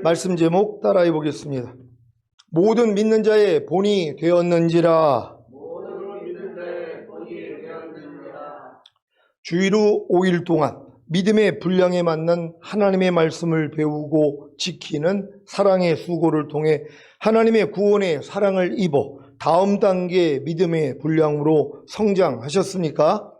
말씀 제목 따라해 보겠습니다. 모든 믿는 자의 본이 되었는지라. 주일후 5일 동안 믿음의 분량에 맞는 하나님의 말씀을 배우고 지키는 사랑의 수고를 통해 하나님의 구원의 사랑을 입어 다음 단계 믿음의 분량으로 성장하셨습니까?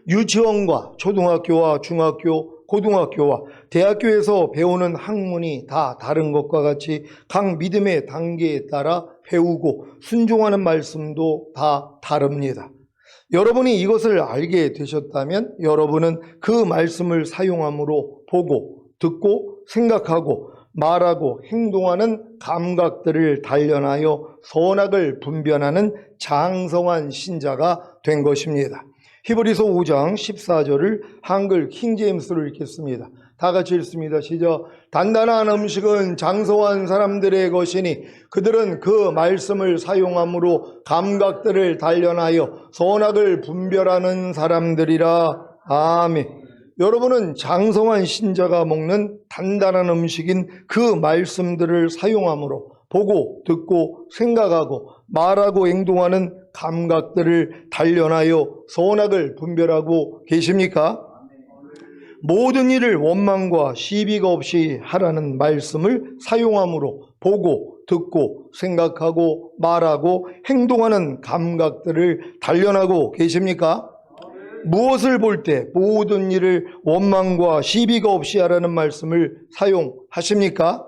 유치원과 초등학교와 중학교, 고등학교와 대학교에서 배우는 학문이 다 다른 것과 같이 각 믿음의 단계에 따라 배우고 순종하는 말씀도 다 다릅니다. 여러분이 이것을 알게 되셨다면 여러분은 그 말씀을 사용함으로 보고, 듣고, 생각하고, 말하고, 행동하는 감각들을 단련하여 선악을 분별하는 장성한 신자가 된 것입니다. 히브리서 5장 14절을 한글 킹제임스로 읽겠습니다. 다 같이 읽습니다. 시작. 단단한 음식은 장성한 사람들의 것이니 그들은 그 말씀을 사용함으로 감각들을 단련하여 선악을 분별하는 사람들이라. 아멘. 여러분은 장성한 신자가 먹는 단단한 음식인 그 말씀들을 사용함으로 보고, 듣고, 생각하고, 말하고, 행동하는 감각들을 단련하여 선악을 분별하고 계십니까? 모든 일을 원망과 시비가 없이 하라는 말씀을 사용함으로 보고, 듣고, 생각하고, 말하고, 행동하는 감각들을 단련하고 계십니까? 무엇을 볼 때 모든 일을 원망과 시비가 없이 하라는 말씀을 사용하십니까?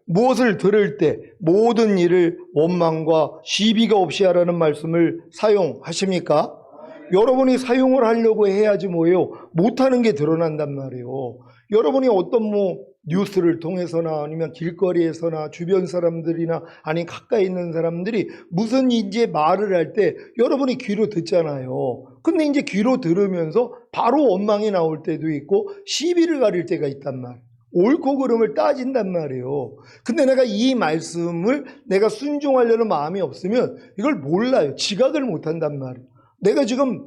무엇을 들을 때 모든 일을 원망과 시비가 없이 하라는 말씀을 사용하십니까? 여러분이 사용을 하려고 해야지 뭐예요? 못하는 게 드러난단 말이에요. 여러분이 어떤 뉴스를 통해서나 아니면 길거리에서나 주변 사람들이나 아니면 가까이 있는 사람들이 무슨 이제 말을 할 때 여러분이 귀로 듣잖아요. 근데 이제 귀로 들으면서 바로 원망이 나올 때도 있고 시비를 가릴 때가 있단 말이에요. 옳고 그름을 따진단 말이에요. 근데 내가 이 말씀을 내가 순종하려는 마음이 없으면 이걸 몰라요. 지각을 못한단 말이에요. 내가 지금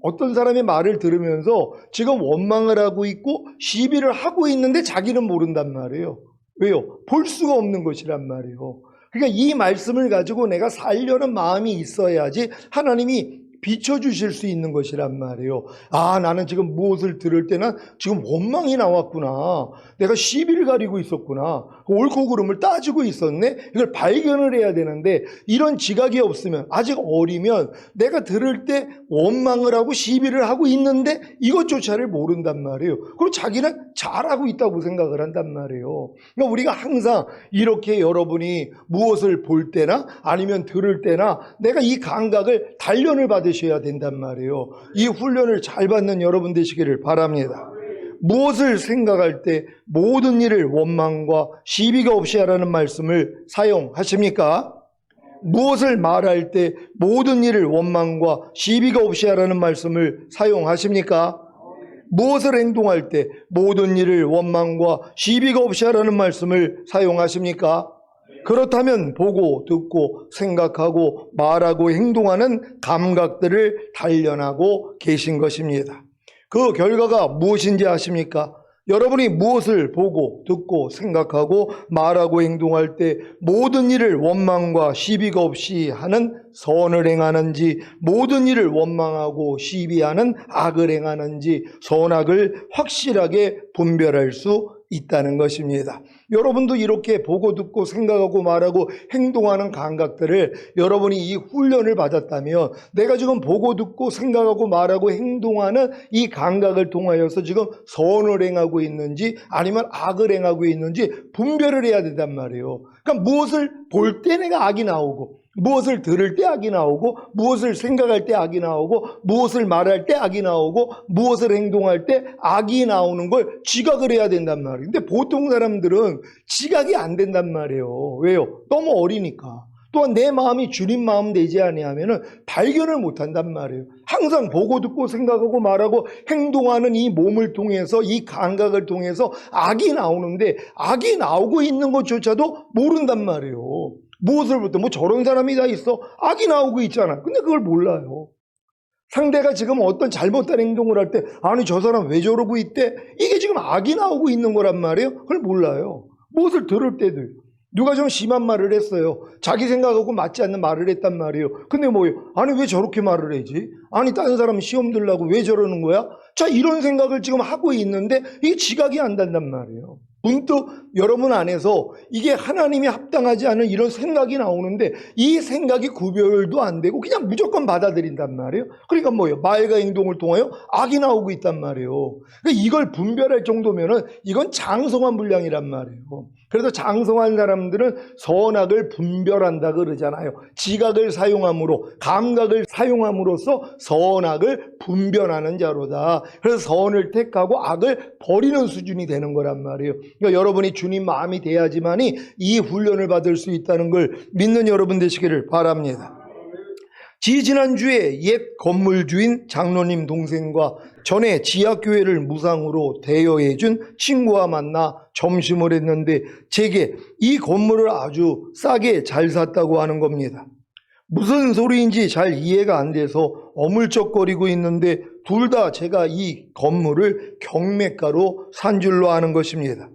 어떤 사람의 말을 들으면서 지금 원망을 하고 있고 시비를 하고 있는데 자기는 모른단 말이에요. 왜요? 볼 수가 없는 것이란 말이에요. 그러니까 이 말씀을 가지고 내가 살려는 마음이 있어야지 하나님이 비춰주실 수 있는 것이란 말이에요. 아, 나는 지금 무엇을 들을 때는 지금 원망이 나왔구나. 내가 시비를 가리고 있었구나. 옳고 그름을 따지고 있었네. 이걸 발견을 해야 되는데 이런 지각이 없으면 아직 어리면 내가 들을 때 원망을 하고 시비를 하고 있는데 이것조차를 모른단 말이에요. 그리고 자기는 잘하고 있다고 생각을 한단 말이에요. 그러니까 우리가 항상 이렇게 여러분이 무엇을 볼 때나 아니면 들을 때나 내가 이 감각을 단련을 받으셔야 된단 말이에요. 이 훈련을 잘 받는 여러분 되시기를 바랍니다. 무엇을 생각할 때 모든 일을 원망과 시비가 없이 하라는 말씀을 사용하십니까? 무엇을 말할 때 모든 일을 원망과 시비가 없이 하라는 말씀을 사용하십니까? 무엇을 행동할 때 모든 일을 원망과 시비가 없이 하라는 말씀을 사용하십니까? 그렇다면 보고, 듣고, 생각하고, 말하고, 행동하는 감각들을 단련하고 계신 것입니다. 그 결과가 무엇인지 아십니까? 여러분이 무엇을 보고, 듣고, 생각하고, 말하고, 행동할 때 모든 일을 원망과 시비가 없이 하는 선을 행하는지, 모든 일을 원망하고 시비하는 악을 행하는지, 선악을 확실하게 분별할 수 있다는 것입니다. 여러분도 이렇게 보고 듣고 생각하고 말하고 행동하는 감각들을 여러분이 이 훈련을 받았다면 내가 지금 보고 듣고 생각하고 말하고 행동하는 이 감각을 통하여서 지금 선을 행하고 있는지 아니면 악을 행하고 있는지 분별을 해야 된단 말이에요. 그러니까 무엇을 볼 때 내가 악이 나오고 무엇을 들을 때 악이 나오고 무엇을 생각할 때 악이 나오고 무엇을 말할 때 악이 나오고 무엇을 행동할 때 악이 나오는 걸 지각을 해야 된단 말이에요. 근데 보통 사람들은 지각이 안 된단 말이에요. 왜요? 너무 어리니까. 또한 내 마음이 주님 마음 되지 아니하면은 발견을 못한단 말이에요. 항상 보고 듣고 생각하고 말하고 행동하는 이 몸을 통해서 이 감각을 통해서 악이 나오는데 악이 나오고 있는 것조차도 모른단 말이에요. 무엇을 볼 때 저런 사람이 다 있어? 악이 나오고 있잖아. 근데 그걸 몰라요. 상대가 지금 어떤 잘못된 행동을 할 때 아니 저 사람 왜 저러고 있대? 이게 지금 악이 나오고 있는 거란 말이에요. 그걸 몰라요. 무엇을 들을 때도요. 누가 좀 심한 말을 했어요. 자기 생각하고 맞지 않는 말을 했단 말이에요. 근데 뭐예요? 아니 왜 저렇게 말을 하지? 아니 다른 사람 시험 들라고 왜 저러는 거야? 자, 이런 생각을 지금 하고 있는데 이게 지각이 안 된단 말이에요. 문득 여러분 안에서 이게 하나님이 합당하지 않은 이런 생각이 나오는데 이 생각이 구별도 안 되고 그냥 무조건 받아들인단 말이에요. 그러니까 뭐예요? 말과 행동을 통하여 악이 나오고 있단 말이에요. 그러니까 이걸 분별할 정도면은 이건 장성한 분량이란 말이에요. 그래서 장성한 사람들은 선악을 분별한다 그러잖아요. 지각을 사용함으로, 감각을 사용함으로써 선악을 분별하는 자로다. 그래서 선을 택하고 악을 버리는 수준이 되는 거란 말이에요. 그러니까 여러분이 주님 마음이 돼야지만이 이 훈련을 받을 수 있다는 걸 믿는 여러분 되시기를 바랍니다. 지지난주에 옛 건물 주인 장로님 동생과 전에 지하교회를 무상으로 대여해준 친구와 만나 점심을 했는데 제게 이 건물을 아주 싸게 잘 샀다고 하는 겁니다. 무슨 소리인지 잘 이해가 안 돼서 어물쩍거리고 있는데 둘 다 제가 이 건물을 경매가로 산 줄로 아는 것입니다.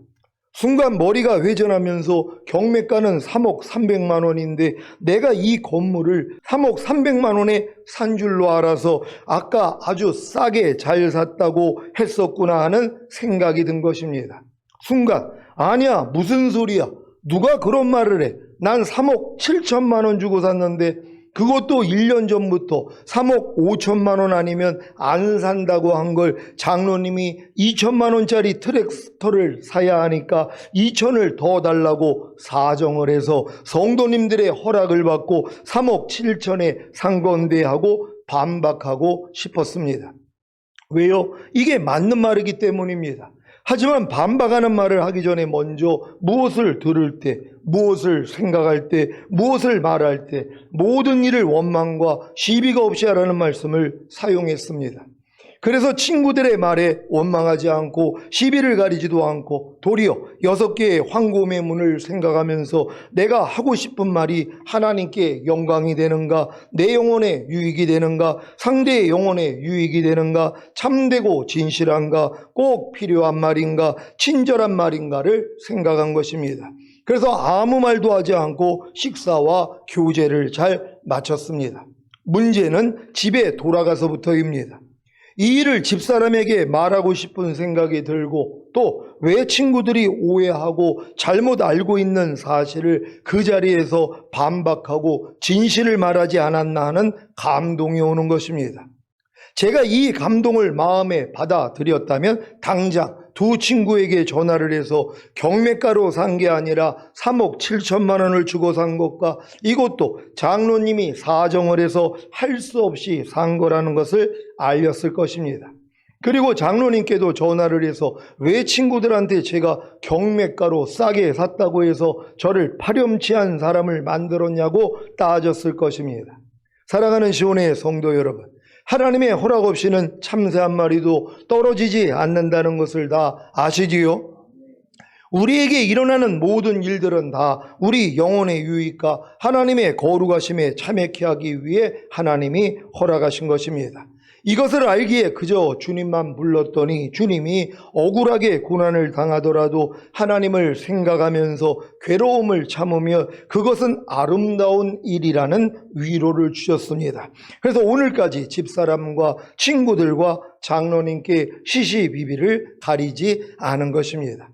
순간 머리가 회전하면서 경매가는 3억 300만 원인데 내가 이 건물을 3억 300만 원에 산 줄로 알아서 아까 아주 싸게 잘 샀다고 했었구나 하는 생각이 든 것입니다. 순간 아니야 무슨 소리야 누가 그런 말을 해. 난 3억 7천만 원 주고 샀는데 그것도 1년 전부터 3억 5천만 원 아니면 안 산다고 한 걸 장로님이 2천만 원짜리 트랙터를 사야 하니까 2천을 더 달라고 사정을 해서 성도님들의 허락을 받고 3억 7천에 산 건데 하고 반박하고 싶었습니다. 왜요? 이게 맞는 말이기 때문입니다. 하지만 반박하는 말을 하기 전에 먼저 무엇을 들을 때, 무엇을 생각할 때, 무엇을 말할 때 모든 일을 원망과 시비가 없이 하라는 말씀을 사용했습니다. 그래서 친구들의 말에 원망하지 않고 시비를 가리지도 않고 도리어 6개의 황금의 문을 생각하면서 내가 하고 싶은 말이 하나님께 영광이 되는가, 내 영혼에 유익이 되는가, 상대의 영혼에 유익이 되는가, 참되고 진실한가, 꼭 필요한 말인가, 친절한 말인가를 생각한 것입니다. 그래서 아무 말도 하지 않고 식사와 교제를 잘 마쳤습니다. 문제는 집에 돌아가서부터입니다. 이 일을 집사람에게 말하고 싶은 생각이 들고 또 왜 친구들이 오해하고 잘못 알고 있는 사실을 그 자리에서 반박하고 진실을 말하지 않았나 하는 감동이 오는 것입니다. 제가 이 감동을 마음에 받아들였다면 당장 두 친구에게 전화를 해서 경매가로 산 게 아니라 3억 7천만 원을 주고 산 것과 이것도 장로님이 사정을 해서 할 수 없이 산 거라는 것을 알렸을 것입니다. 그리고 장로님께도 전화를 해서 왜 친구들한테 제가 경매가로 싸게 샀다고 해서 저를 파렴치한 사람을 만들었냐고 따졌을 것입니다. 사랑하는 시온의 성도 여러분, 하나님의 허락 없이는 참새 한 마리도 떨어지지 않는다는 것을 다 아시지요? 우리에게 일어나는 모든 일들은 다 우리 영혼의 유익과 하나님의 거룩하심에 참여케 하기 위해 하나님이 허락하신 것입니다. 이것을 알기에 그저 주님만 불렀더니 주님이 억울하게 고난을 당하더라도 하나님을 생각하면서 괴로움을 참으며 그것은 아름다운 일이라는 위로를 주셨습니다. 그래서 오늘까지 집사람과 친구들과 장로님께 시시비비를 가리지 않은 것입니다.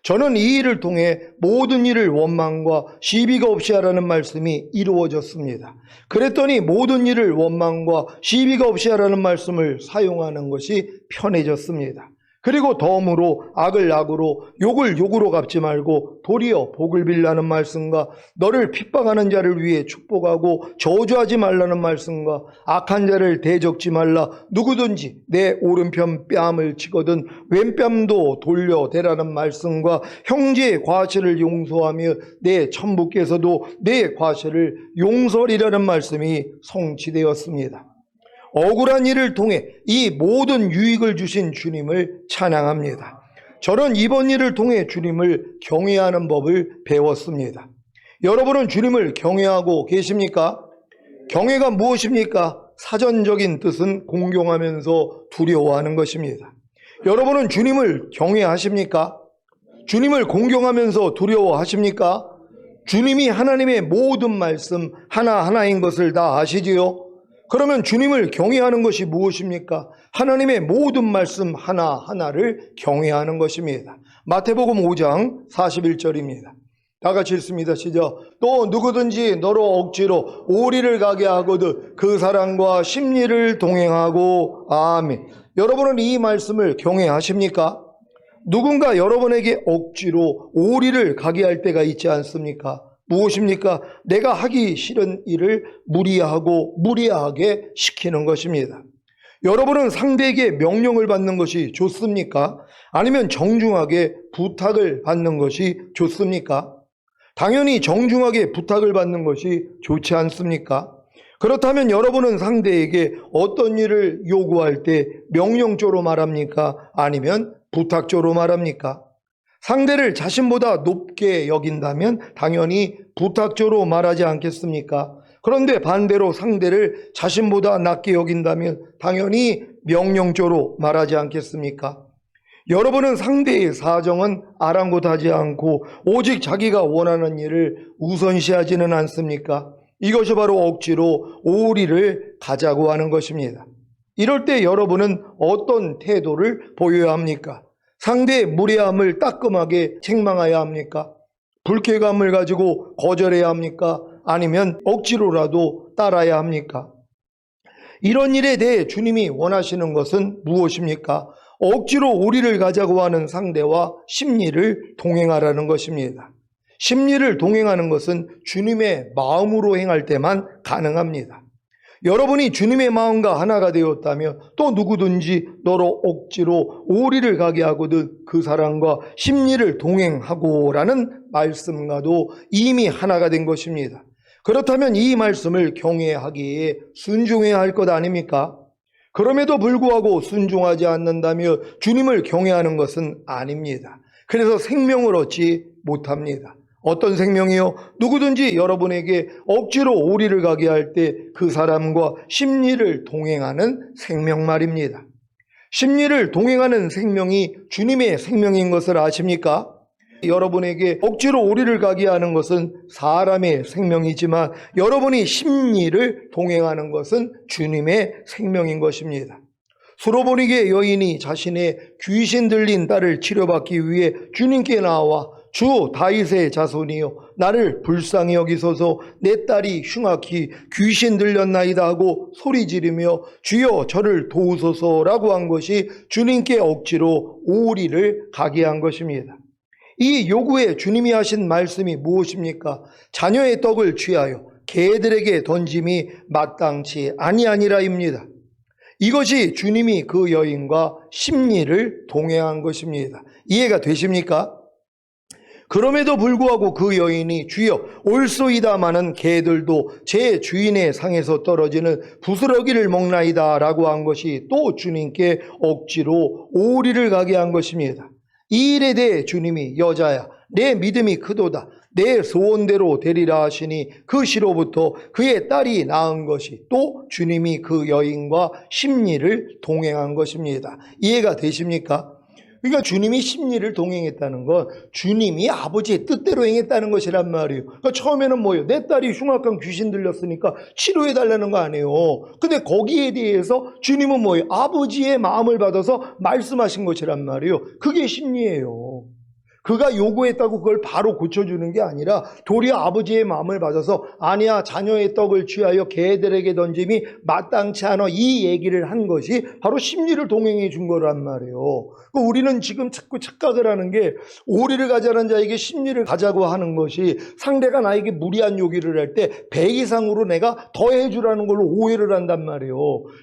저는 이 일을 통해 모든 일을 원망과 시비가 없이 하라는 말씀이 이루어졌습니다. 그랬더니 모든 일을 원망과 시비가 없이 하라는 말씀을 사용하는 것이 편해졌습니다. 그리고 덤으로 악을 악으로 욕을 욕으로 갚지 말고 도리어 복을 빌라는 말씀과 너를 핍박하는 자를 위해 축복하고 저주하지 말라는 말씀과 악한 자를 대적지 말라 누구든지 내 오른편 뺨을 치거든 왼뺨도 돌려대라는 말씀과 형제의 과실을 용서하며 내 천부께서도 내 과실을 용서리라는 말씀이 성취되었습니다. 억울한 일을 통해 이 모든 유익을 주신 주님을 찬양합니다. 저는 이번 일을 통해 주님을 경외하는 법을 배웠습니다. 여러분은 주님을 경외하고 계십니까? 경외가 무엇입니까? 사전적인 뜻은 공경하면서 두려워하는 것입니다. 여러분은 주님을 경외하십니까? 주님을 공경하면서 두려워하십니까? 주님이 하나님의 모든 말씀 하나하나인 것을 다 아시지요? 그러면 주님을 경외하는 것이 무엇입니까? 하나님의 모든 말씀 하나하나를 경외하는 것입니다. 마태복음 5장 41절입니다. 다 같이 읽습니다. 시작. 또 누구든지 너로 억지로 오리를 가게 하거든 그 사람과 심리를 동행하고. 아멘. 여러분은 이 말씀을 경외하십니까? 누군가 여러분에게 억지로 오리를 가게 할 때가 있지 않습니까? 무엇입니까? 내가 하기 싫은 일을 무리하게 시키는 것입니다. 여러분은 상대에게 명령을 받는 것이 좋습니까? 아니면 정중하게 부탁을 받는 것이 좋습니까? 당연히 정중하게 부탁을 받는 것이 좋지 않습니까? 그렇다면 여러분은 상대에게 어떤 일을 요구할 때 명령조로 말합니까? 아니면 부탁조로 말합니까? 상대를 자신보다 높게 여긴다면 당연히 부탁조로 말하지 않겠습니까? 그런데 반대로 상대를 자신보다 낮게 여긴다면 당연히 명령조로 말하지 않겠습니까? 여러분은 상대의 사정은 아랑곳하지 않고 오직 자기가 원하는 일을 우선시하지는 않습니까? 이것이 바로 억지로 오리를 가자고 하는 것입니다. 이럴 때 여러분은 어떤 태도를 보여야 합니까? 상대의 무례함을 따끔하게 책망해야 합니까? 불쾌감을 가지고 거절해야 합니까? 아니면 억지로라도 따라야 합니까? 이런 일에 대해 주님이 원하시는 것은 무엇입니까? 억지로 오리를 가자고 하는 상대와 심리를 동행하라는 것입니다. 심리를 동행하는 것은 주님의 마음으로 행할 때만 가능합니다. 여러분이 주님의 마음과 하나가 되었다면 또 누구든지 너로 억지로 오리를 가게 하거든 그 사람과 심리를 동행하고라는 말씀과도 이미 하나가 된 것입니다. 그렇다면 이 말씀을 경외하기에 순종해야 할 것 아닙니까? 그럼에도 불구하고 순종하지 않는다며 주님을 경외하는 것은 아닙니다. 그래서 생명을 얻지 못합니다. 어떤 생명이요? 누구든지 여러분에게 억지로 오리를 가게 할 때 그 사람과 심리를 동행하는 생명 말입니다. 심리를 동행하는 생명이 주님의 생명인 것을 아십니까? 여러분에게 억지로 오리를 가게 하는 것은 사람의 생명이지만 여러분이 심리를 동행하는 것은 주님의 생명인 것입니다. 수로보니게 여인이 자신의 귀신 들린 딸을 치료받기 위해 주님께 나와 주 다윗의 자손이여 나를 불쌍히 여기소서 내 딸이 흉악히 귀신 들렸나이다 하고 소리 지르며 주여 저를 도우소서라고 한 것이 주님께 억지로 오리를 가게 한 것입니다. 이 요구에 주님이 하신 말씀이 무엇입니까? 자녀의 떡을 취하여 개들에게 던짐이 마땅치 아니하니라입니다. 이것이 주님이 그 여인과 심리를 동행한 것입니다. 이해가 되십니까? 그럼에도 불구하고 그 여인이 주여 올소이다마는 개들도 제 주인의 상에서 떨어지는 부스러기를 먹나이다 라고 한 것이 또 주님께 억지로 오리를 가게 한 것입니다. 이 일에 대해 주님이 여자야 내 믿음이 크도다 내 소원대로 되리라 하시니 그 시로부터 그의 딸이 낳은 것이 또 주님이 그 여인과 심리를 동행한 것입니다. 이해가 되십니까? 그러니까 주님이 심리를 동행했다는 건 주님이 아버지의 뜻대로 행했다는 것이란 말이에요. 그러니까 처음에는 뭐예요? 내 딸이 흉악한 귀신 들렸으니까 치료해달라는 거 아니에요. 근데 거기에 대해서 주님은 뭐예요? 아버지의 마음을 받아서 말씀하신 것이란 말이에요. 그게 심리예요. 그가 요구했다고 그걸 바로 고쳐주는 게 아니라 도리어 아버지의 마음을 받아서 아니야 자녀의 떡을 취하여 개들에게 던짐이 마땅치 않아 이 얘기를 한 것이 바로 심리를 동행해 준 거란 말이에요. 우리는 지금 자꾸 착각을 하는 게 오리를 가자는 자에게 심리를 가자고 하는 것이 상대가 나에게 무리한 요구를 할 때 배 이상으로 내가 더 해주라는 걸로 오해를 한단 말이에요.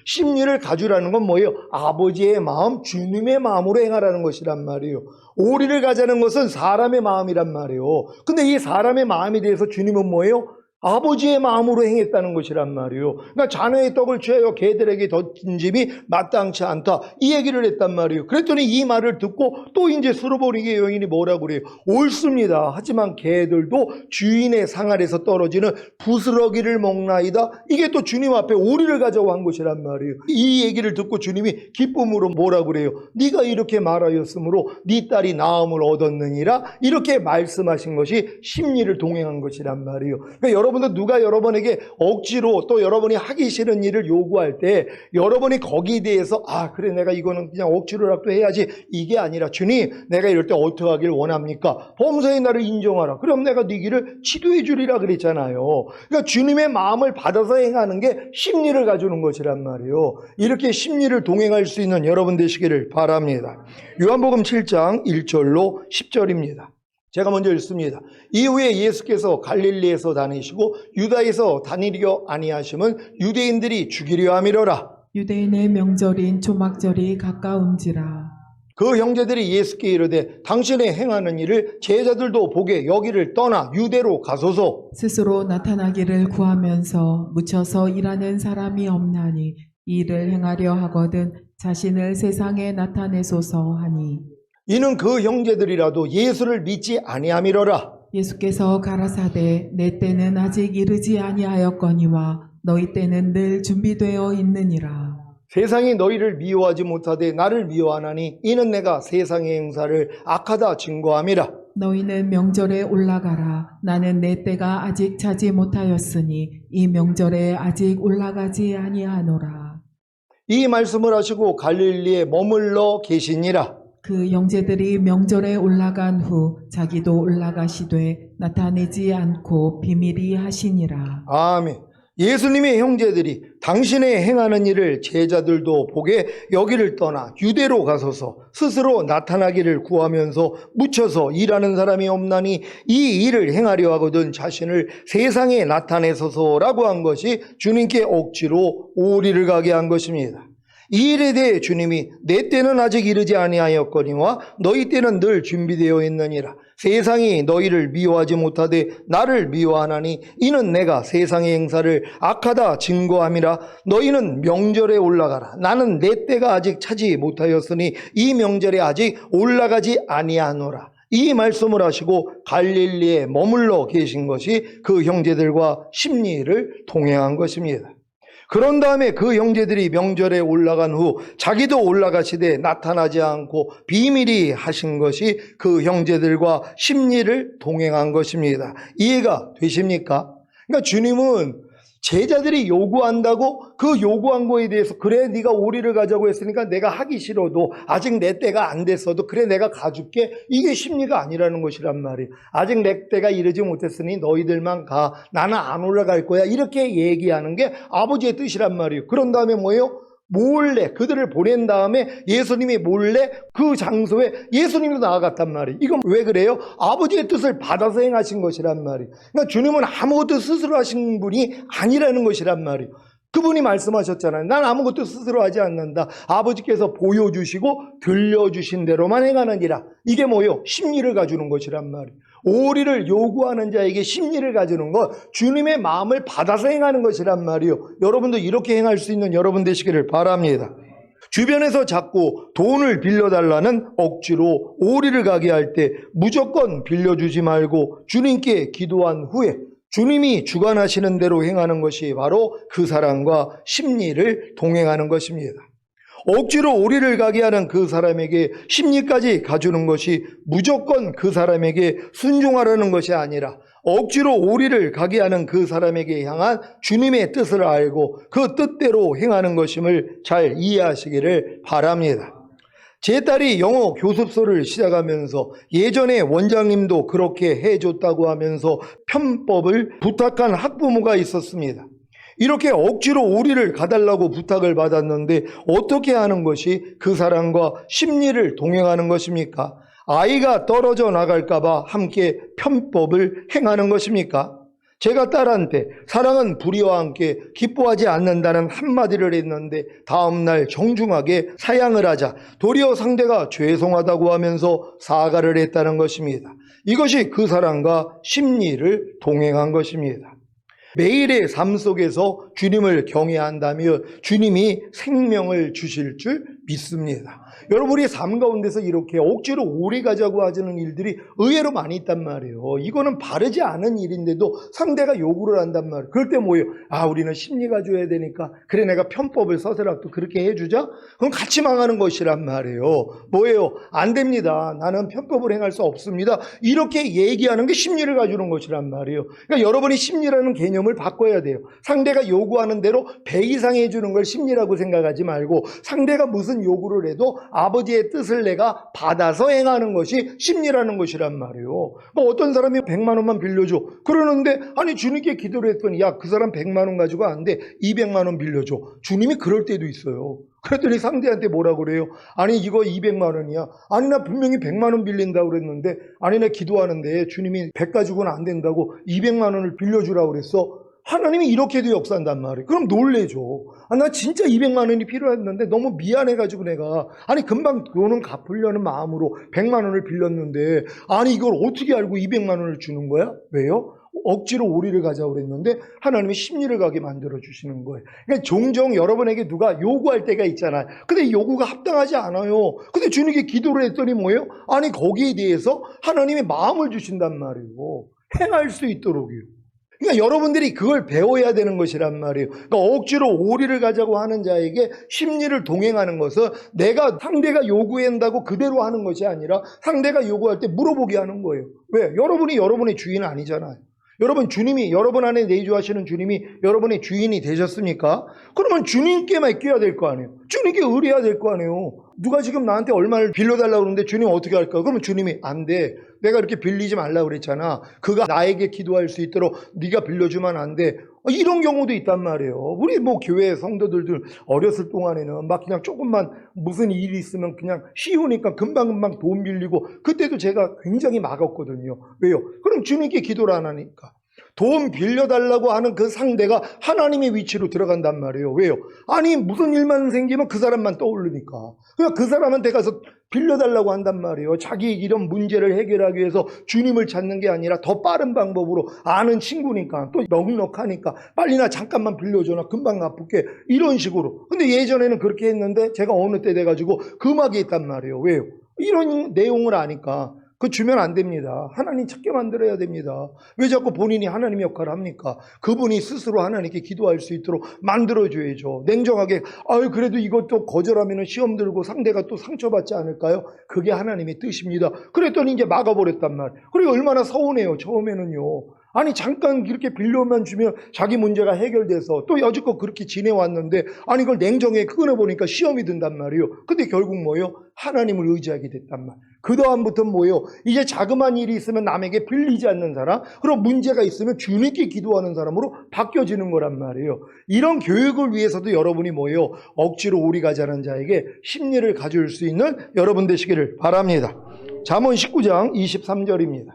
심리를 가주라는 건 뭐예요? 아버지의 마음, 주님의 마음으로 행하라는 것이란 말이에요. 오리를 가자는 것은 사람의 마음이란 말이에요. 근데 이 사람의 마음에 대해서 주님은 뭐예요? 아버지의 마음으로 행했다는 것이란 말이에요. 그러니까 자녀의 떡을 취하여 개들에게 던짐이 마땅치 않다, 이 얘기를 했단 말이에요. 그랬더니 이 말을 듣고 또 이제 스로보니게 여인이 뭐라고 그래요? 옳습니다. 하지만 개들도 주인의 상 아래서 떨어지는 부스러기를 먹나이다. 이게 또 주님 앞에 오리를 가져고 한 것이란 말이에요. 이 얘기를 듣고 주님이 기쁨으로 뭐라고 그래요? 네가 이렇게 말하였으므로 네 딸이 나음을 얻었느니라, 이렇게 말씀하신 것이 심리를 동행한 것이란 말이에요. 그러니까 여러분도 누가 여러분에게 억지로 또 여러분이 하기 싫은 일을 요구할 때 여러분이 거기에 대해서 그래 내가 이거는 그냥 억지로라도 해야지, 이게 아니라 주님 내가 이럴 때 어떻게 하길 원합니까? 범사의 나를 인정하라. 그럼 내가 네 길을 지도해 주리라 그랬잖아요. 그러니까 주님의 마음을 받아서 행하는 게 심리를 가져오는 것이란 말이에요. 이렇게 심리를 동행할 수 있는 여러분 되시기를 바랍니다. 요한복음 7장 1절로 10절입니다. 제가 먼저 읽습니다. 이후에 예수께서 갈릴리에서 다니시고 유다에서 다니려 아니하심은 유대인들이 죽이려 함이로라. 유대인의 명절인 초막절이 가까운지라. 그 형제들이 예수께 이르되 당신의 행하는 일을 제자들도 보게 여기를 떠나 유대로 가소서. 스스로 나타나기를 구하면서 묻혀서 일하는 사람이 없나니 이 일을 행하려 하거든 자신을 세상에 나타내소서 하니. 이는 그 형제들이라도 예수를 믿지 아니함이로라. 예수께서 가라사대 내 때는 아직 이르지 아니하였거니와 너희 때는 늘 준비되어 있느니라. 세상이 너희를 미워하지 못하되 나를 미워하나니 이는 내가 세상의 행사를 악하다 증거함이라. 너희는 명절에 올라가라. 나는 내 때가 아직 차지 못하였으니 이 명절에 아직 올라가지 아니하노라. 이 말씀을 하시고 갈릴리에 머물러 계시니라. 그 형제들이 명절에 올라간 후 자기도 올라가시되 나타내지 않고 비밀히 하시니라. 아멘. 예수님의 형제들이 당신의 행하는 일을 제자들도 보게 여기를 떠나 유대로 가소서. 스스로 나타나기를 구하면서 묻혀서 일하는 사람이 없나니 이 일을 행하려 하거든 자신을 세상에 나타내소서라고 한 것이 주님께 억지로 오리를 가게 한 것입니다. 이 일에 대해 주님이 내 때는 아직 이르지 아니하였거니와 너희 때는 늘 준비되어 있느니라. 세상이 너희를 미워하지 못하되 나를 미워하나니 이는 내가 세상의 행사를 악하다 증거함이라. 너희는 명절에 올라가라. 나는 내 때가 아직 차지 못하였으니 이 명절에 아직 올라가지 아니하노라. 이 말씀을 하시고 갈릴리에 머물러 계신 것이 그 형제들과 심리를 동행한 것입니다. 그런 다음에 그 형제들이 명절에 올라간 후 자기도 올라가시되 나타나지 않고 비밀히 하신 것이 그 형제들과 심리를 동행한 것입니다. 이해가 되십니까? 그러니까 주님은 제자들이 요구한다고 그 요구한 거에 대해서 그래 네가 오리를 가자고 했으니까 내가 하기 싫어도 아직 내 때가 안 됐어도 그래 내가 가줄게, 이게 심리가 아니라는 것이란 말이에요. 아직 내 때가 이르지 못했으니 너희들만 가, 나는 안 올라갈 거야, 이렇게 얘기하는 게 아버지의 뜻이란 말이에요. 그런 다음에 뭐예요? 몰래 그들을 보낸 다음에 예수님이 몰래 그 장소에 예수님도 나아갔단 말이에요. 이건 왜 그래요? 아버지의 뜻을 받아서 행하신 것이란 말이에요. 그러니까 주님은 아무것도 스스로 하신 분이 아니라는 것이란 말이에요. 그분이 말씀하셨잖아요. 난 아무것도 스스로 하지 않는다. 아버지께서 보여주시고 들려주신 대로만 행하느니라. 이게 뭐예요? 심리를 가주는 것이란 말이에요. 오리를 요구하는 자에게 심리를 가지는 것, 주님의 마음을 받아서 행하는 것이란 말이에요. 여러분도 이렇게 행할 수 있는 여러분 되시기를 바랍니다. 주변에서 자꾸 돈을 빌려달라는 억지로 오리를 가게 할 때 무조건 빌려주지 말고 주님께 기도한 후에 주님이 주관하시는 대로 행하는 것이 바로 그 사람과 심리를 동행하는 것입니다. 억지로 오리를 가게 하는 그 사람에게 심리까지 가주는 것이 무조건 그 사람에게 순종하라는 것이 아니라 억지로 오리를 가게 하는 그 사람에게 향한 주님의 뜻을 알고 그 뜻대로 행하는 것임을 잘 이해하시기를 바랍니다. 제 딸이 영어 교습소를 시작하면서 예전에 원장님도 그렇게 해줬다고 하면서 편법을 부탁한 학부모가 있었습니다. 이렇게 억지로 오리를 가달라고 부탁을 받았는데 어떻게 하는 것이 그 사람과 심리를 동행하는 것입니까? 아이가 떨어져 나갈까 봐 함께 편법을 행하는 것입니까? 제가 딸한테 사랑은 불의와 함께 기뻐하지 않는다는 한마디를 했는데 다음날 정중하게 사양을 하자 도리어 상대가 죄송하다고 하면서 사과를 했다는 것입니다. 이것이 그 사람과 심리를 동행한 것입니다. 매일의 삶 속에서 주님을 경외한다면 주님이 생명을 주실 줄 믿습니다. 여러분이 삶 가운데서 이렇게 억지로 오래 가자고 하는 일들이 의외로 많이 있단 말이에요. 이거는 바르지 않은 일인데도 상대가 요구를 한단 말이에요. 그럴 때 뭐예요? 아, 우리는 심리가 줘야 되니까 그래 내가 편법을 써서라도 그렇게 해주자? 그럼 같이 망하는 것이란 말이에요. 뭐예요? 안 됩니다. 나는 편법을 행할 수 없습니다. 이렇게 얘기하는 게 심리를 가주는 것이란 말이에요. 그러니까 여러분이 심리라는 개념을 바꿔야 돼요. 상대가 요구하는 대로 배 이상 해주는 걸 심리라고 생각하지 말고 상대가 무슨 요구를 해도 아버지의 뜻을 내가 받아서 행하는 것이 심리라는 것이란 말이에요. 뭐 어떤 사람이 100만 원만 빌려줘. 그러는데 아니 주님께 기도를 했더니 야, 그 사람 100만 원 가지고 안 돼. 200만 원 빌려줘. 주님이 그럴 때도 있어요. 그랬더니 상대한테 뭐라고 그래요? 아니 이거 200만 원이야. 아니 나 분명히 100만 원 빌린다고 그랬는데 아니 나 기도하는데 주님이 100 가지고는 안 된다고 200만 원을 빌려주라고 그랬어. 하나님이 이렇게도 역사한단 말이에요. 그럼 놀래죠. 아, 나 진짜 200만 원이 필요했는데 너무 미안해가지고 내가 아니 금방 돈은 갚으려는 마음으로 100만 원을 빌렸는데 아니 이걸 어떻게 알고 200만 원을 주는 거야? 왜요? 억지로 오리를 가자고 그랬는데 하나님이 심리를 가게 만들어 주시는 거예요. 그러니까 종종 여러분에게 누가 요구할 때가 있잖아요. 근데 요구가 합당하지 않아요. 근데 주님께 기도를 했더니 뭐예요? 아니 거기에 대해서 하나님이 마음을 주신단 말이에요. 행할 수 있도록요. 그러니까 여러분들이 그걸 배워야 되는 것이란 말이에요. 그러니까 억지로 오리를 가자고 하는 자에게 심리를 동행하는 것은 내가 상대가 요구한다고 그대로 하는 것이 아니라 상대가 요구할 때 물어보게 하는 거예요. 왜? 여러분이 여러분의 주인은 아니잖아요. 여러분 주님이 여러분 안에 내주하시는 주님이 여러분의 주인이 되셨습니까? 그러면 주님께 맡겨야 될 거 아니에요. 주님께 의뢰해야 될 거 아니에요. 누가 지금 나한테 얼마를 빌려달라고 그러는데 주님 어떻게 할까? 그러면 주님이 안 돼. 내가 이렇게 빌리지 말라고 그랬잖아. 그가 나에게 기도할 수 있도록 네가 빌려주면 안 돼. 이런 경우도 있단 말이에요. 우리 뭐 교회 성도들도 어렸을 동안에는 막 그냥 조금만 무슨 일이 있으면 그냥 쉬우니까 금방금방 돈 빌리고 그때도 제가 굉장히 막았거든요. 왜요? 그럼 주님께 기도를 안 하니까. 돈 빌려달라고 하는 그 상대가 하나님의 위치로 들어간단 말이에요. 왜요? 아니 무슨 일만 생기면 그 사람만 떠오르니까. 그러니까 그 사람한테 가서 빌려달라고 한단 말이에요. 자기 이런 문제를 해결하기 위해서 주님을 찾는 게 아니라 더 빠른 방법으로 아는 친구니까 또 넉넉하니까 빨리나 잠깐만 빌려줘나 금방 갚을게 이런 식으로. 근데 예전에는 그렇게 했는데 제가 어느 때 돼가지고 금하게 했단 말이에요. 왜요? 이런 내용을 아니까. 그거 주면 안 됩니다. 하나님 찾게 만들어야 됩니다. 왜 자꾸 본인이 하나님 역할을 합니까? 그분이 스스로 하나님께 기도할 수 있도록 만들어줘야죠. 냉정하게 아유 그래도 이것도 거절하면 시험 들고 상대가 또 상처받지 않을까요? 그게 하나님의 뜻입니다. 그랬더니 이제 막아버렸단 말이에요. 그리고 얼마나 서운해요. 처음에는요. 아니 잠깐 이렇게 빌려만 주면 자기 문제가 해결돼서 또 여지껏 그렇게 지내왔는데 아니 이걸 냉정하게 끊어보니까 시험이 든단 말이에요. 근데 결국 뭐예요? 하나님을 의지하게 됐단 말. 그 다음부터는 뭐예요? 이제 자그마한 일이 있으면 남에게 빌리지 않는 사람, 그리고 문제가 있으면 주님께 기도하는 사람으로 바뀌어지는 거란 말이에요. 이런 교육을 위해서도 여러분이 뭐예요? 억지로 오리 가자는 자에게 심리를 가질 수 있는 여러분 되시기를 바랍니다. 잠언 19장 23절입니다.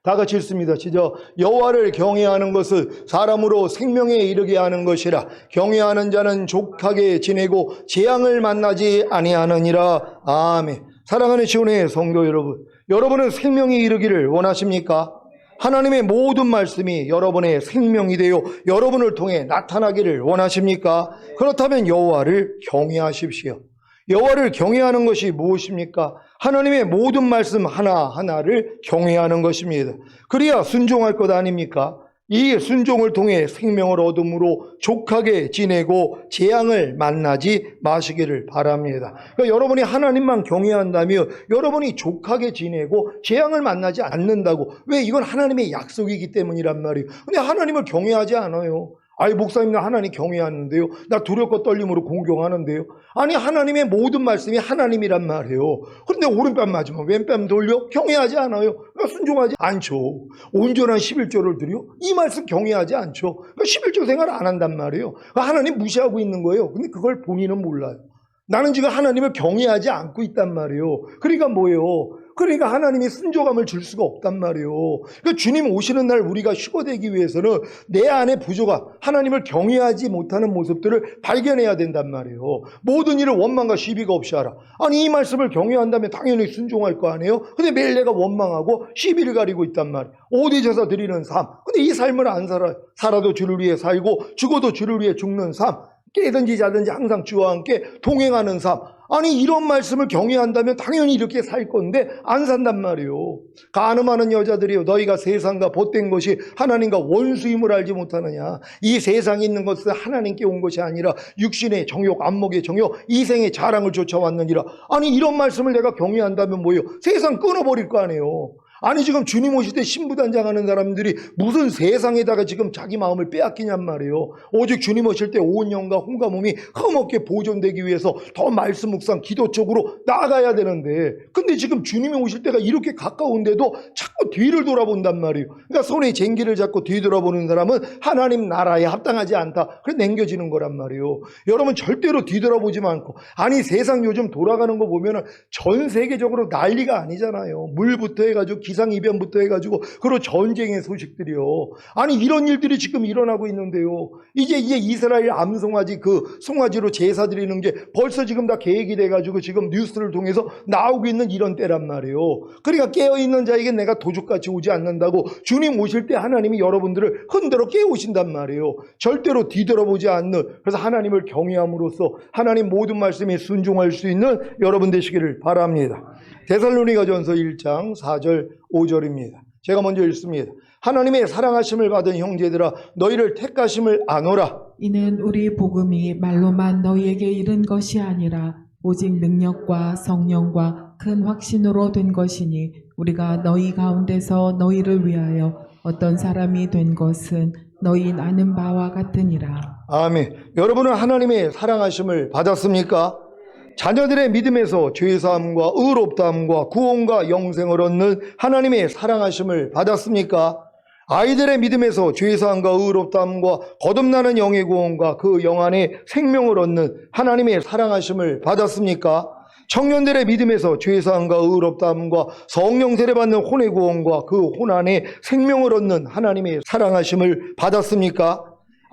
다 같이 읽습니다. 시작. 여호와를 경외하는 것은 사람으로 생명에 이르게 하는 것이라. 경외하는 자는 족하게 지내고 재앙을 만나지 아니하느니라. 아멘. 사랑하는 지원의 성도 여러분, 여러분은 생명에 이르기를 원하십니까? 하나님의 모든 말씀이 여러분의 생명이 되어 여러분을 통해 나타나기를 원하십니까? 그렇다면 여호와를 경외하십시오. 여호와를 경외하는 것이 무엇입니까? 하나님의 모든 말씀 하나하나를 경외하는 것입니다. 그래야 순종할 것 아닙니까? 이 순종을 통해 생명을 얻음으로 족하게 지내고 재앙을 만나지 마시기를 바랍니다. 그러니까 여러분이 하나님만 경외한다면 여러분이 족하게 지내고 재앙을 만나지 않는다고. 왜? 이건 하나님의 약속이기 때문이란 말이에요. 근데 하나님을 경외하지 않아요. 아니 목사님 나 하나님 경외하는데요. 나 두렵고 떨림으로 공경하는데요. 아니 하나님의 모든 말씀이 하나님이란 말이에요. 그런데 오른뺨 맞으면 왼뺨 돌려? 경외하지 않아요. 그러니까 순종하지 않죠. 온전한 11조를 드려? 이 말씀 경외하지 않죠. 그러니까 11조 생활을 안 한단 말이에요. 그러니까 하나님 무시하고 있는 거예요. 근데 그걸 본인은 몰라요. 나는 지금 하나님을 경외하지 않고 있단 말이에요. 그러니까 뭐예요? 그러니까 하나님이 순종함을 줄 수가 없단 말이에요. 그러니까 주님 오시는 날 우리가 휴거되기 위해서는 내 안에 부조가 하나님을 경외하지 못하는 모습들을 발견해야 된단 말이에요. 모든 일을 원망과 시비가 없이 하라. 아니 이 말씀을 경외한다면 당연히 순종할 거 아니에요. 근데 매일 내가 원망하고 시비를 가리고 있단 말이에요. 오대 제사 드리는 삶. 근데 이 삶을 안 살아요. 살아도 주를 위해 살고 죽어도 주를 위해 죽는 삶. 깨든지 자든지 항상 주와 함께 동행하는 삶. 아니 이런 말씀을 경외한다면 당연히 이렇게 살 건데 안 산단 말이에요. 간음하는 여자들이요, 너희가 세상과 벗된 것이 하나님과 원수임을 알지 못하느냐. 이 세상에 있는 것은 하나님께 온 것이 아니라 육신의 정욕, 안목의 정욕, 이생의 자랑을 쫓아왔느니라. 아니 이런 말씀을 내가 경외한다면 뭐예요? 세상 끊어버릴 거 아니에요. 아니 지금 주님 오실 때 신부단장하는 사람들이 무슨 세상에다가 지금 자기 마음을 빼앗기냔 말이에요. 오직 주님 오실 때 온 영과 혼과 몸이 흠없게 보존되기 위해서 더 말씀 묵상 기도 쪽으로 나아가야 되는데, 근데 지금 주님이 오실 때가 이렇게 가까운데도 자꾸 뒤를 돌아본단 말이에요. 그러니까 손에 쟁기를 잡고 뒤돌아보는 사람은 하나님 나라에 합당하지 않다, 그래 남겨지는 거란 말이에요. 여러분 절대로 뒤돌아보지 않고, 아니 세상 요즘 돌아가는 거 보면은 전 세계적으로 난리가 아니잖아요. 물부터 해가지고 기상이변부터 해가지고 그리고 전쟁의 소식들이요. 아니 이런 일들이 지금 일어나고 있는데요. 이제 이스라엘 암송아지 그 송아지로 제사 드리는 게 벌써 지금 다 계획이 돼가지고 지금 뉴스를 통해서 나오고 있는 이런 때란 말이에요. 그러니까 깨어있는 자에게 내가 도둑같이 오지 않는다고 주님 오실 때 하나님이 여러분들을 흔들어 깨우신단 말이에요. 절대로 뒤돌아보지 않는, 그래서 하나님을 경외함으로써 하나님 모든 말씀에 순종할 수 있는 여러분 되시기를 바랍니다. 데살로니가전서 1장 4절 5절입니다. 제가 먼저 읽습니다. 하나님의 사랑하심을 받은 형제들아, 너희를 택하심을 아노라. 이는 우리 복음이 말로만 너희에게 이른 것이 아니라 오직 능력과 성령과 큰 확신으로 된 것이니 우리가 너희 가운데서 너희를 위하여 어떤 사람이 된 것은 너희 아는 바와 같으니라. 아멘. 여러분은 하나님의 사랑하심을 받았습니까? 자녀들의 믿음에서 죄사함과 의롭다함과 구원과 영생을 얻는 하나님의 사랑하심을 받았습니까? 아이들의 믿음에서 죄사함과 의롭다함과 거듭나는 영의 구원과 그 영 안에 생명을 얻는 하나님의 사랑하심을 받았습니까? 청년들의 믿음에서 죄사함과 의롭다함과 성령 세례받는 혼의 구원과 그 혼 안에 생명을 얻는 하나님의 사랑하심을 받았습니까?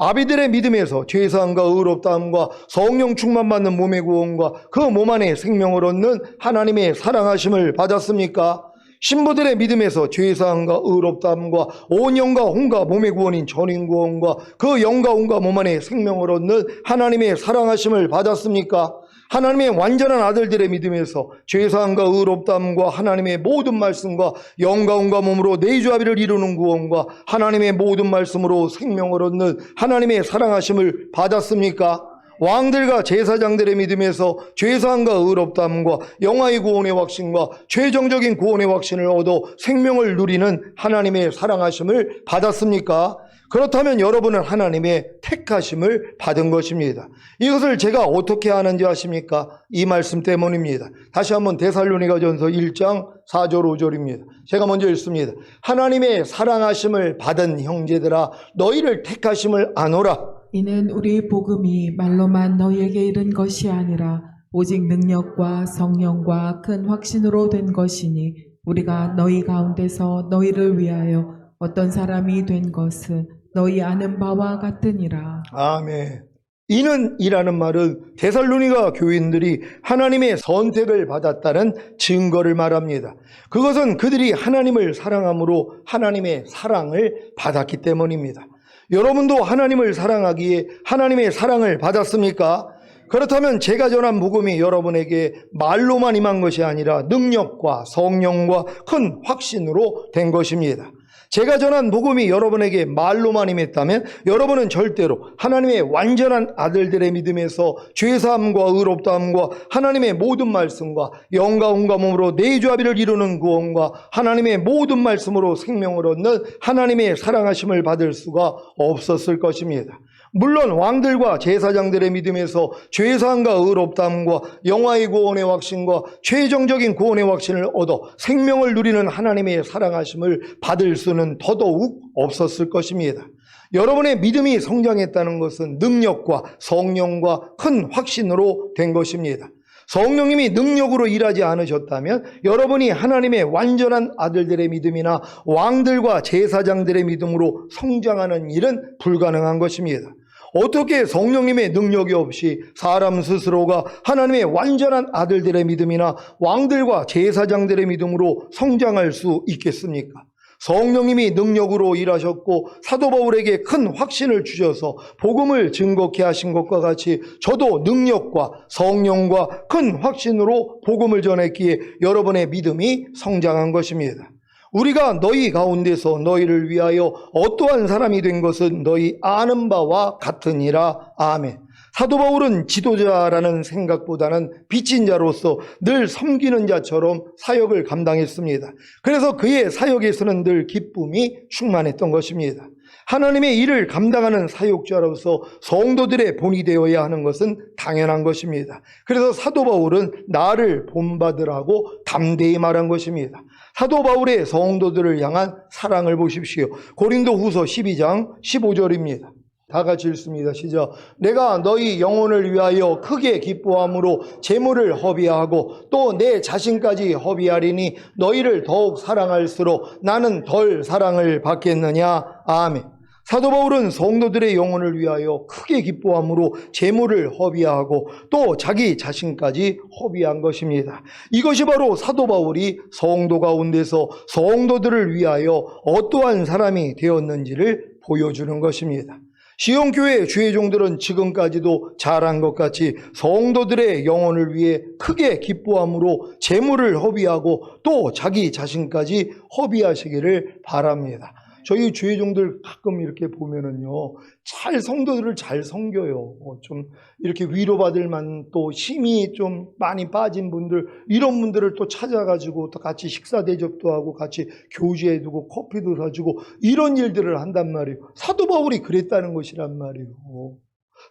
아비들의 믿음에서 죄사함과 의롭다함과 성령 충만받는 몸의 구원과 그 몸 안에 생명을 얻는 하나님의 사랑하심을 받았습니까? 신부들의 믿음에서 죄사함과 의롭다함과 온 영과 혼과 몸의 구원인 전인 구원과 그 영과 혼과 몸 안에 생명을 얻는 하나님의 사랑하심을 받았습니까? 하나님의 완전한 아들들의 믿음에서 죄사함과 의롭다함과 하나님의 모든 말씀과 영과 혼과 몸으로 내주합의를 이루는 구원과 하나님의 모든 말씀으로 생명을 얻는 하나님의 사랑하심을 받았습니까? 왕들과 제사장들의 믿음에서 죄사함과 의롭다함과 영화의 구원의 확신과 최종적인 구원의 확신을 얻어 생명을 누리는 하나님의 사랑하심을 받았습니까? 그렇다면 여러분은 하나님의 택하심을 받은 것입니다. 이것을 제가 어떻게 아는지 아십니까? 이 말씀 때문입니다. 다시 한번 데살로니가전서 1장 4절 5절입니다. 제가 먼저 읽습니다. 하나님의 사랑하심을 받은 형제들아, 너희를 택하심을 아노라. 이는 우리 복음이 말로만 너희에게 이른 것이 아니라 오직 능력과 성령과 큰 확신으로 된 것이니 우리가 너희 가운데서 너희를 위하여 어떤 사람이 된 것은 너희 아는 바와 같으니라. 아멘. 이는 이라는 말은 데살로니가 교인들이 하나님의 선택을 받았다는 증거를 말합니다. 그것은 그들이 하나님을 사랑함으로 하나님의 사랑을 받았기 때문입니다. 여러분도 하나님을 사랑하기에 하나님의 사랑을 받았습니까? 그렇다면 제가 전한 복음이 여러분에게 말로만 임한 것이 아니라 능력과 성령과 큰 확신으로 된 것입니다. 제가 전한 복음이 여러분에게 말로만 임했다면 여러분은 절대로 하나님의 완전한 아들들의 믿음에서 죄사함과 의롭다함과 하나님의 모든 말씀과 영과 혼과 몸으로 내주합의를 이루는 구원과 하나님의 모든 말씀으로 생명을 얻는 하나님의 사랑하심을 받을 수가 없었을 것입니다. 물론 왕들과 제사장들의 믿음에서 죄사함과 의롭다함과 영화의 구원의 확신과 최종적인 구원의 확신을 얻어 생명을 누리는 하나님의 사랑하심을 받을 수는 더더욱 없었을 것입니다. 여러분의 믿음이 성장했다는 것은 능력과 성령과 큰 확신으로 된 것입니다. 성령님이 능력으로 일하지 않으셨다면 여러분이 하나님의 완전한 아들들의 믿음이나 왕들과 제사장들의 믿음으로 성장하는 일은 불가능한 것입니다. 어떻게 성령님의 능력이 없이 사람 스스로가 하나님의 완전한 아들들의 믿음이나 왕들과 제사장들의 믿음으로 성장할 수 있겠습니까? 성령님이 능력으로 일하셨고 사도 바울에게 큰 확신을 주셔서 복음을 증거케 하신 것과 같이 저도 능력과 성령과 큰 확신으로 복음을 전했기에 여러분의 믿음이 성장한 것입니다. 우리가 너희 가운데서 너희를 위하여 어떠한 사람이 된 것은 너희 아는 바와 같으니라. 아멘. 사도 바울은 지도자라는 생각보다는 빚진 자로서 늘 섬기는 자처럼 사역을 감당했습니다. 그래서 그의 사역에서는 늘 기쁨이 충만했던 것입니다. 하나님의 일을 감당하는 사역자로서 성도들의 본이 되어야 하는 것은 당연한 것입니다. 그래서 사도 바울은 나를 본받으라고 담대히 말한 것입니다. 사도 바울의 성도들을 향한 사랑을 보십시오. 고린도 후서 12장 15절입니다. 다 같이 읽습니다. 시작. 내가 너희 영혼을 위하여 크게 기뻐함으로 재물을 허비하고 또 내 자신까지 허비하리니 너희를 더욱 사랑할수록 나는 덜 사랑을 받겠느냐. 아멘. 사도 바울은 성도들의 영혼을 위하여 크게 기뻐함으로 재물을 허비하고 또 자기 자신까지 허비한 것입니다. 이것이 바로 사도 바울이 성도 가운데서 성도들을 위하여 어떠한 사람이 되었는지를 보여주는 것입니다. 시온교회 주의 종들은 지금까지도 잘한 것 같이 성도들의 영혼을 위해 크게 기뻐함으로 재물을 허비하고 또 자기 자신까지 허비하시기를 바랍니다. 저희 주의 종들 가끔 이렇게 보면은요, 성도들을 잘 섬겨요. 좀 이렇게 위로받을 만 또 힘이 좀 많이 빠진 분들, 이런 분들을 또 찾아가지고 또 같이 식사 대접도 하고 같이 교제해두고 커피도 사주고 이런 일들을 한단 말이에요. 사도 바울이 그랬다는 것이란 말이에요.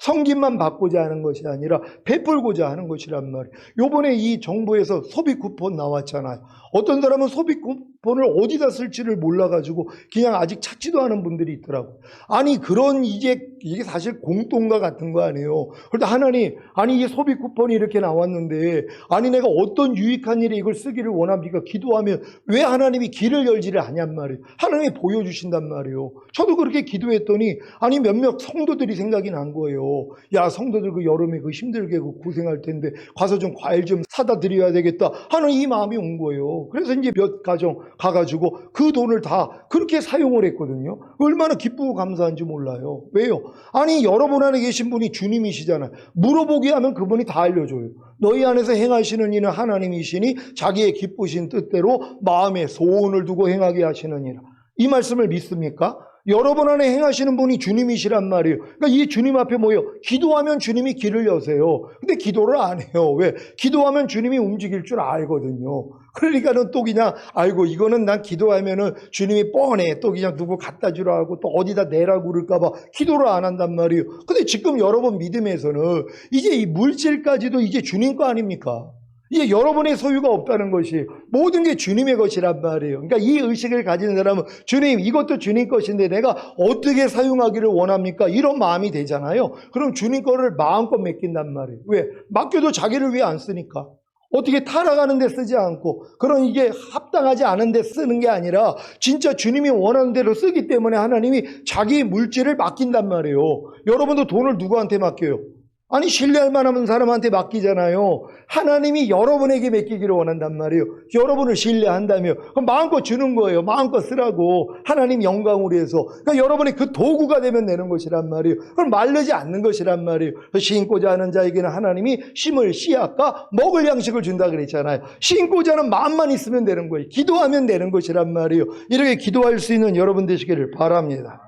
섬김만 받고자 하는 것이 아니라 베풀고자 하는 것이란 말이에요. 요번에 이 정부에서 소비 쿠폰 나왔잖아요. 어떤 사람은 소비 쿠폰을 어디다 쓸지를 몰라가지고 그냥 아직 찾지도 않은 분들이 있더라고요. 아니 그런 이게 사실 공돈과 같은 거 아니에요. 그런데 하나님, 아니 이 소비 쿠폰이 이렇게 나왔는데 아니 내가 어떤 유익한 일에 이걸 쓰기를 원합니까? 기도하면 왜 하나님이 길을 열지를 않냔 말이에요. 하나님이 보여주신단 말이에요. 저도 그렇게 기도했더니 아니 몇몇 성도들이 생각이 난 거예요. 야, 성도들 그 여름에 그 힘들게 그 고생할 텐데 가서 좀 과일 좀 사다 드려야 되겠다 하는 이 마음이 온 거예요. 그래서 이제 몇 가정 가가지고 그 돈을 다 그렇게 사용을 했거든요. 얼마나 기쁘고 감사한지 몰라요. 왜요? 아니 여러분 안에 계신 분이 주님이시잖아요. 물어보게 하면 그분이 다 알려줘요. 너희 안에서 행하시는 이는 하나님이시니 자기의 기쁘신 뜻대로 마음에 소원을 두고 행하게 하시느니라. 이 말씀을 믿습니까? 여러분 안에 행하시는 분이 주님이시란 말이에요. 그러니까 이 주님 앞에 모여 기도하면 주님이 길을 여세요. 근데 기도를 안 해요. 왜? 기도하면 주님이 움직일 줄 알거든요. 그러니까는 또 그냥 아이고 이거는 난 기도하면은 주님이 뻔해. 또 그냥 누구 갖다 주라 하고 또 어디다 내라고 그럴까 봐 기도를 안 한단 말이에요. 근데 지금 여러분 믿음에서는 이제 이 물질까지도 이제 주님 거 아닙니까? 이게 여러분의 소유가 없다는 것이 모든 게 주님의 것이란 말이에요. 그러니까 이 의식을 가진 사람은 주님 이것도 주님 것인데 내가 어떻게 사용하기를 원합니까? 이런 마음이 되잖아요. 그럼 주님 거를 마음껏 맡긴단 말이에요. 왜? 맡겨도 자기를 위해 안 쓰니까. 어떻게 타락하는 데 쓰지 않고 그런 이게 합당하지 않은 데 쓰는 게 아니라 진짜 주님이 원하는 대로 쓰기 때문에 하나님이 자기 물질을 맡긴단 말이에요. 여러분도 돈을 누구한테 맡겨요? 아니 신뢰할 만한 사람한테 맡기잖아요. 하나님이 여러분에게 맡기기를 원한단 말이에요. 여러분을 신뢰한다며 그럼 마음껏 주는 거예요. 마음껏 쓰라고 하나님 영광으로 해서. 그러니까 여러분이 그 도구가 되면 되는 것이란 말이에요. 그럼 마르지 않는 것이란 말이에요. 심고자 하는 자에게는 하나님이 심을 씨앗과 먹을 양식을 준다 그랬잖아요. 심고자 하는 마음만 있으면 되는 거예요. 기도하면 되는 것이란 말이에요. 이렇게 기도할 수 있는 여러분 되시기를 바랍니다.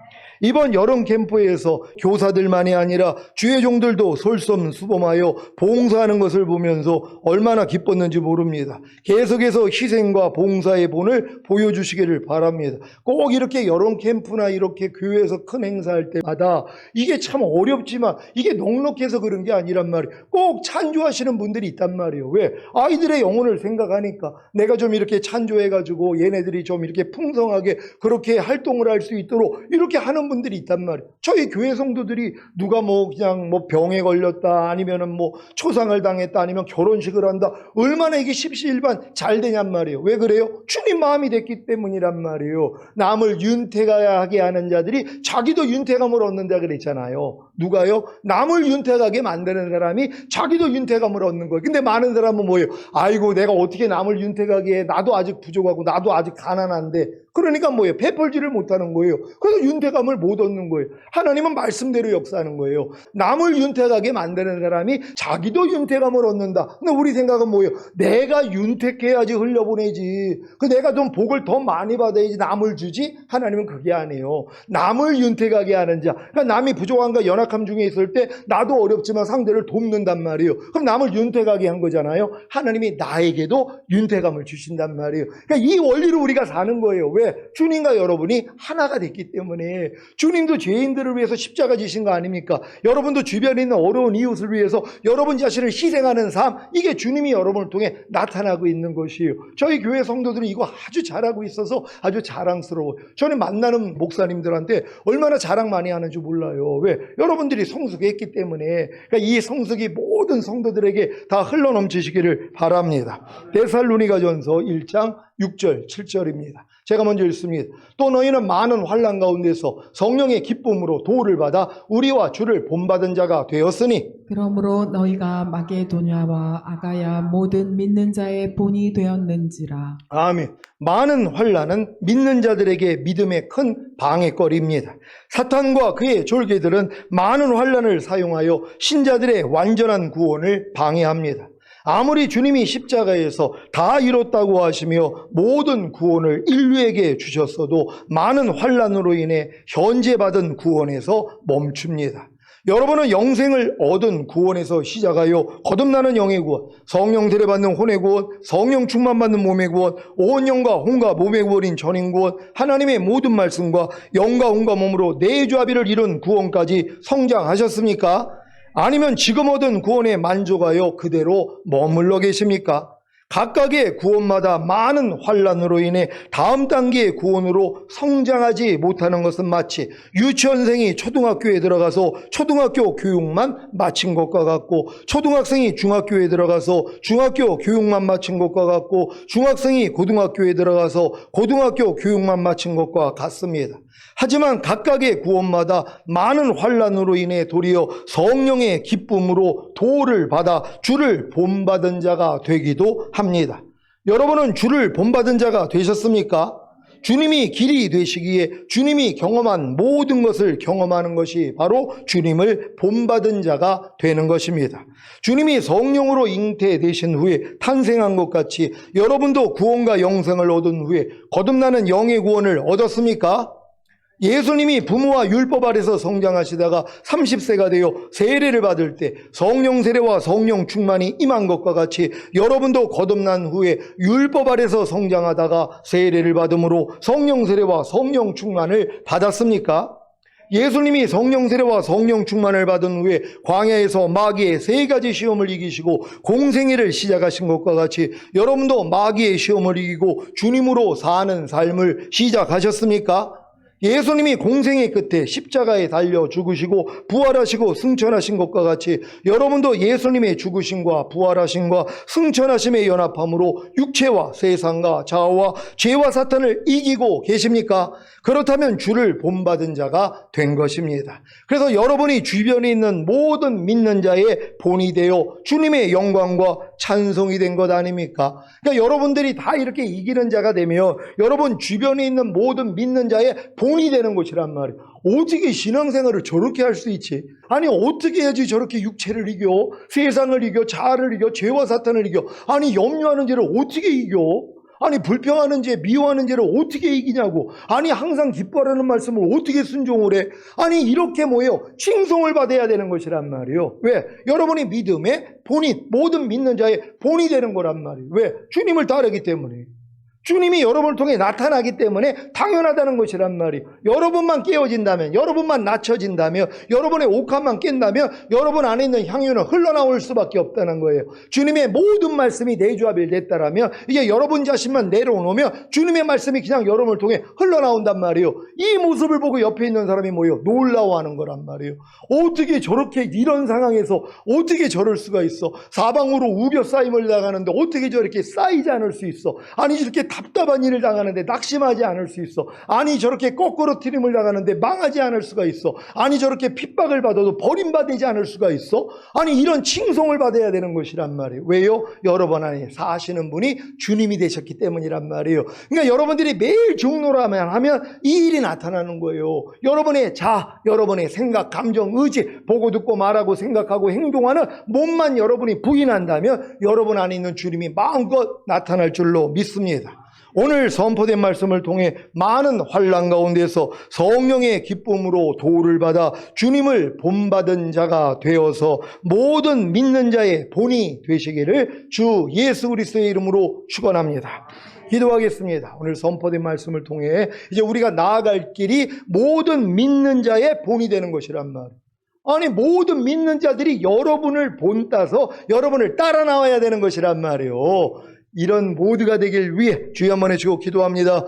이번 여름 캠프에서 교사들만이 아니라 주의 종들도 솔선수범하여 봉사하는 것을 보면서 얼마나 기뻤는지 모릅니다. 계속해서 희생과 봉사의 본을 보여주시기를 바랍니다. 꼭 이렇게 여름 캠프나 이렇게 교회에서 큰 행사할 때마다 이게 참 어렵지만 이게 넉넉해서 그런 게 아니란 말이에요. 꼭 찬조하시는 분들이 있단 말이에요. 왜? 아이들의 영혼을 생각하니까 내가 좀 이렇게 찬조해가지고 얘네들이 좀 이렇게 풍성하게 그렇게 활동을 할 수 있도록 이렇게 하는 분들이 있단 말이에요. 저희 교회 성도들이 누가 그냥 병에 걸렸다, 아니면은 초상을 당했다, 아니면 결혼식을 한다, 얼마나 이게 십시일반 잘 되냔 말이에요. 왜 그래요? 주님 마음이 됐기 때문이란 말이에요. 남을 윤택하게 하는 자들이 자기도 윤택함을 얻는다 그랬잖아요. 누가요? 남을 윤택하게 만드는 사람이 자기도 윤택함을 얻는 거예요. 근데 많은 사람은 뭐예요? 아이고, 내가 어떻게 남을 윤택하게 해? 나도 아직 부족하고 나도 아직 가난한데. 그러니까 뭐예요? 베풀지를 못하는 거예요. 그래서 윤택함을 못 얻는 거예요. 하나님은 말씀대로 역사하는 거예요. 남을 윤택하게 만드는 사람이 자기도 윤택함을 얻는다. 근데 우리 생각은 뭐예요? 내가 윤택해야지 흘려보내지. 내가 좀 복을 더 많이 받아야지 남을 주지? 하나님은 그게 아니에요. 남을 윤택하게 하는 자. 그러니까 남이 부족함과 연약함 중에 있을 때 나도 어렵지만 상대를 돕는단 말이에요. 그럼 남을 윤택하게 한 거잖아요. 하나님이 나에게도 윤택함을 주신단 말이에요. 그러니까 이 원리로 우리가 사는 거예요. 왜? 주님과 여러분이 하나가 됐기 때문에. 주님도 죄인들을 위해서 십자가 지신 거 아닙니까? 여러분도 주변에 있는 어려운 이웃을 위해서 여러분 자신을 희생하는 삶, 이게 주님이 여러분을 통해 나타나고 있는 것이에요. 저희 교회 성도들이 이거 아주 잘하고 있어서 아주 자랑스러워요. 저는 만나는 목사님들한테 얼마나 자랑 많이 하는지 몰라요. 왜? 여러분들이 성숙했기 때문에. 그러니까 이 성숙이 모든 성도들에게 다 흘러넘치시기를 바랍니다. 데살로니가전서 1장 6절 7절입니다. 제가 먼저 읽습니다. 또 너희는 많은 환난 가운데서 성령의 기쁨으로 도를 받아 우리와 주를 본받은 자가 되었으니, 그러므로 너희가 마게도냐와 아가야 모든 믿는 자의 본이 되었는지라. 아멘. 많은 환난은 믿는 자들에게 믿음의 큰 방해거리입니다. 사탄과 그의 졸개들은 많은 환난을 사용하여 신자들의 완전한 구원을 방해합니다. 아무리 주님이 십자가에서 다 이뤘다고 하시며 모든 구원을 인류에게 주셨어도 많은 환난으로 인해 현재 받은 구원에서 멈춥니다. 여러분은 영생을 얻은 구원에서 시작하여 거듭나는 영의 구원, 성령 세례받는 혼의 구원, 성령 충만받는 몸의 구원, 온 영과 혼과 몸의 구원인 전인 구원, 하나님의 모든 말씀과 영과 혼과 몸으로 내주합의를 이룬 구원까지 성장하셨습니까? 아니면 지금 얻은 구원에 만족하여 그대로 머물러 계십니까? 각각의 구원마다 많은 환난으로 인해 다음 단계의 구원으로 성장하지 못하는 것은 마치 유치원생이 초등학교에 들어가서 초등학교 교육만 마친 것과 같고, 초등학생이 중학교에 들어가서 중학교 교육만 마친 것과 같고, 중학생이 고등학교에 들어가서 고등학교 교육만 마친 것과 같습니다. 하지만 각각의 구원마다 많은 환난으로 인해 도리어 성령의 기쁨으로 도를 받아 주를 본받은 자가 되기도 합니다. 여러분은 주를 본받은 자가 되셨습니까? 주님이 길이 되시기에 주님이 경험한 모든 것을 경험하는 것이 바로 주님을 본받은 자가 되는 것입니다. 주님이 성령으로 잉태되신 후에 탄생한 것 같이 여러분도 구원과 영생을 얻은 후에 거듭나는 영의 구원을 얻었습니까? 예수님이 부모와 율법 아래서 성장하시다가 30세가 되어 세례를 받을 때 성령 세례와 성령 충만이 임한 것과 같이 여러분도 거듭난 후에 율법 아래서 성장하다가 세례를 받음으로 성령 세례와 성령 충만을 받았습니까? 예수님이 성령 세례와 성령 충만을 받은 후에 광야에서 마귀의 3가지 시험을 이기시고 공생애를 시작하신 것과 같이 여러분도 마귀의 시험을 이기고 주님으로 사는 삶을 시작하셨습니까? 예수님이 공생의 끝에 십자가에 달려 죽으시고 부활하시고 승천하신 것과 같이 여러분도 예수님의 죽으심과 부활하심과 승천하심의 연합함으로 육체와 세상과 자아와 죄와 사탄을 이기고 계십니까? 그렇다면 주를 본받은 자가 된 것입니다. 그래서 여러분이 주변에 있는 모든 믿는 자의 본이 되어 주님의 영광과 찬송이 된 것 아닙니까? 그러니까 여러분들이 다 이렇게 이기는 자가 되면 여러분 주변에 있는 모든 믿는 자의 본이 되는 것이란 말이에요. 어떻게 신앙생활을 저렇게 할 수 있지? 아니 어떻게 해야지 저렇게 육체를 이겨? 세상을 이겨? 자아를 이겨? 죄와 사탄을 이겨? 아니 염려하는 죄를 어떻게 이겨? 아니 불평하는 죄, 미워하는 죄를 어떻게 이기냐고. 아니 항상 기뻐하라는 말씀을 어떻게 순종을 해. 아니 이렇게 뭐예요? 칭송을 받아야 되는 것이란 말이에요. 왜? 여러분이 믿음의 본인, 모든 믿는 자의 본이 되는 거란 말이에요. 왜? 주님을 따르기 때문에. 주님이 여러분을 통해 나타나기 때문에 당연하다는 것이란 말이에요. 여러분만 깨어진다면, 여러분만 낮춰진다면, 여러분의 옥함만 깬다면 여러분 안에 있는 향유는 흘러나올 수밖에 없다는 거예요. 주님의 모든 말씀이 내주합일 됐다라면 이제 여러분 자신만 내려놓으면 주님의 말씀이 그냥 여러분을 통해 흘러나온단 말이에요. 이 모습을 보고 옆에 있는 사람이 뭐예요? 놀라워하는 거란 말이에요. 어떻게 저렇게 이런 상황에서 어떻게 저럴 수가 있어? 사방으로 우겨 쌓임을 당하는데 어떻게 저렇게 쌓이지 않을 수 있어? 아니 저렇게 답답한 일을 당하는데 낙심하지 않을 수 있어. 아니 저렇게 거꾸로 트림을 당하는데 망하지 않을 수가 있어. 아니 저렇게 핍박을 받아도 버림받지 않을 수가 있어. 아니 이런 칭송을 받아야 되는 것이란 말이에요. 왜요? 여러분 안에 사시는 분이 주님이 되셨기 때문이란 말이에요. 그러니까 여러분들이 매일 중노라면 하면 이 일이 나타나는 거예요. 여러분의 여러분의 생각, 감정, 의지, 보고 듣고 말하고 생각하고 행동하는 몸만 여러분이 부인한다면 여러분 안에 있는 주님이 마음껏 나타날 줄로 믿습니다. 오늘 선포된 말씀을 통해 많은 환난 가운데서 성령의 기쁨으로 도를 받아 주님을 본받은 자가 되어서 모든 믿는 자의 본이 되시기를 주 예수 그리스도의 이름으로 축원합니다. 기도하겠습니다. 오늘 선포된 말씀을 통해 이제 우리가 나아갈 길이 모든 믿는 자의 본이 되는 것이란 말이에요. 아니 모든 믿는 자들이 여러분을 본따서 여러분을 따라 나와야 되는 것이란 말이에요. 이런 모두가 되길 위해 주여 한번 해주고 기도합니다.